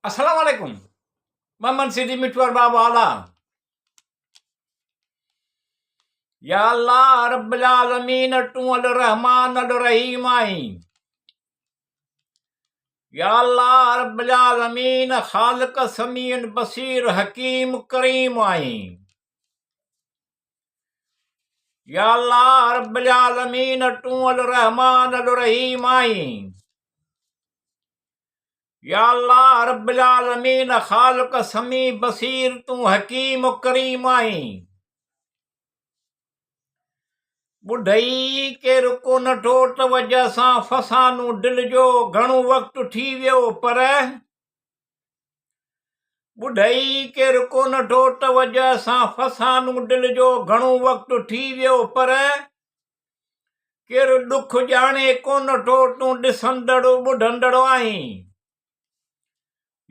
Assalamualaikum. Maman Sidi Mitwar Babala. Ya Allah Rabbil Alamin tu Ar-Rahman Ar-Rahim ai. Ya Allah Rabbil Alamin Khaliq Sami'un Basir Hakim Kareem ai. Ya Allah Rabbil Alamin tu Ar-Rahman Ar-Rahim ai. Ya Allah Rabbil Alamin Khaliq Sami Basir tu Hakim Kareem ai. Budhai के रुको न टोट वजह सां फसानू दिल जो घणो वक़्तु थी वियो पर बुढ़ई के रुको न टोट वजह सां फसानू दिल जो घणो वक़्तु थी वियो पर केरु दुख ॼाणे कोन टोटूं ॾिसंदड़ ॿुधंदड़ आहीं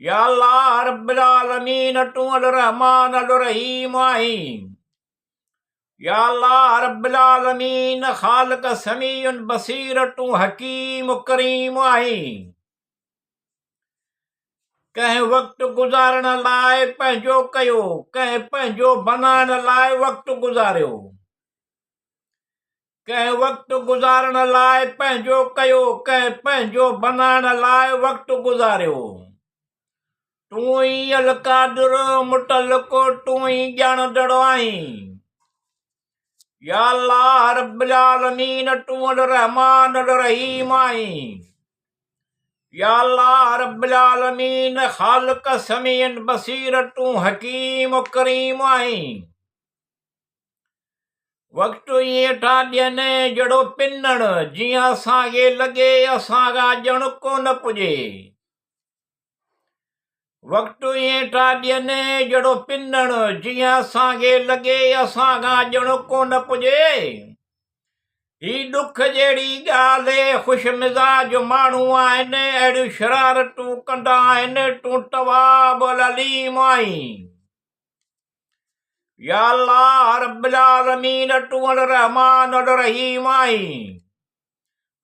या अल्लाह रब्बिल आलमीन तूं अल रहमान अल रहीम आहीं या अल्लाह रब्बिल आलमीन खालिक समीउन बसीर तूं हकीम करीम आहीं कंहिं वक़्तु गुज़ारण लाइ पंहिंजो कयो कंहिं पंहिंजो बनाइण लाइ वक़्तु गुज़ारियो कंहिं वक़्तु गुज़ारण लाइ पंहिंजो कयो कंहिं पंहिंजो बनाइण लाइ वक़्तु गुज़ारियो तूं ई अल क़ादिर मुतल्लिक़ तूं ई ॼाणंदड़ आहीं या अल्लाह रब्बिल आलमीन तूं अल रहमान अल रहीम आहीं या अल्लाह रब्बिल आलमीन खालिक समीअन बसीर तूं हकीम करीम आहीं वक़्तु ईअं था ॾियनि जहिड़ो पिनण जीअं असांखे लॻे असांखां ॼण कोन पुॼे वक़्तु ईअं था ॾियनि जहिड़ो पिनण जीअं असांखे लॻे असांखां ॼण कोन पुॼे ही दुख जहिड़ी ॻाल्हि ख़ुशि मिज़ाज माण्हू आहिनि अहिड़ियूं शरारतूं कंदा आहिनि तूं तवाब अल अलीम आहीं या अल्लाह रब्बिल आलमीन तूं अल रहमान अल रहीम आहीं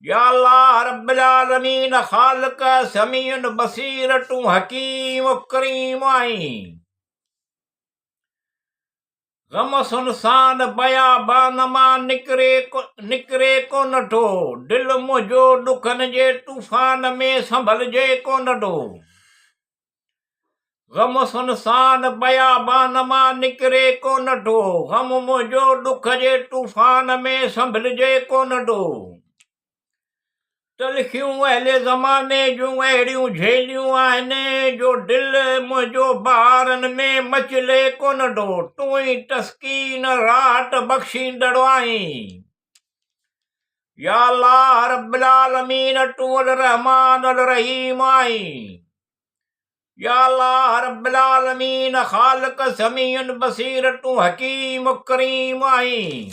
या अल्लाह रब्बिल आलमीन खालिक समीउन बसीर तूं हकीम करीम आहीं गम सुनसान बयाबान मां निकिरे कोन थो दिलि मुंहिंजो ॾुखनि जे तूफ़ान में संभलजे कोन थो गम सुनसान बयाबान मां निकिरे कोन थो गम मुंहिंजो ॾुख जे तूफ़ान में संभलजे कोन थो तलखियूं अहले ज़माने जूं अहिड़ियूं झेलियूं आहिनि जो दिलि मुंहिंजो बहारनि में मचले कोन थो तूं ई तस्कीन राहत बख़्शींदड़ आहीं या अल्लाह रब्बिल आलमीन तूं अल रहमान अल रहीम आहीं या अल्लाह रब्बिल आलमीन खालिक समीउन बसीर तूं हकीम करीम आहीं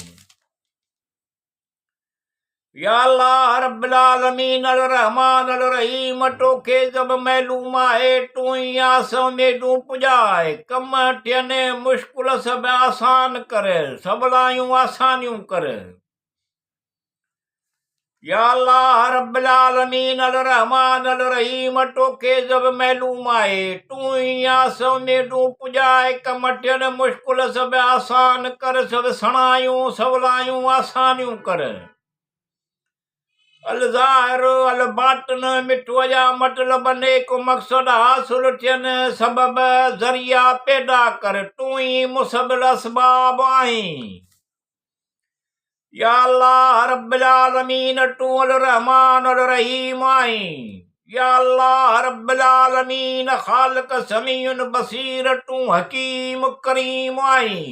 या अल्लाह रब्बिल आलमीन अल रहमान अल रहीम तोखे जब मालूम आहे तूं ई आसम मेॾूं पुॼाए कम थियनि मुश्किल सभु आसान कर सवलायूं आसानियूं कर या अल्लाह रब्बिल आलमीन अल रहमान अल रहीम तोखे जब मालूम आहे तूं ई आसम मेॾूं पुॼाए कम थियनि मुश्किल सभु आसान कर सभु सणायूं सवलायूं आसानियूं कर अल ज़ाहिर अल बातिन मिठो जा मतिलब नेक मक़सद हासिल थियनि सबब ज़रिया पैदा कर तूं ई मुसबिल असबाब आहीं या अल्लाह रब्बिल आलमीन तूं अल रहमान अल रहीम आहीं या अल्लाह रब्बिल आलमीन खालिक समीउन बसीर तूं हकीम करीम आहीं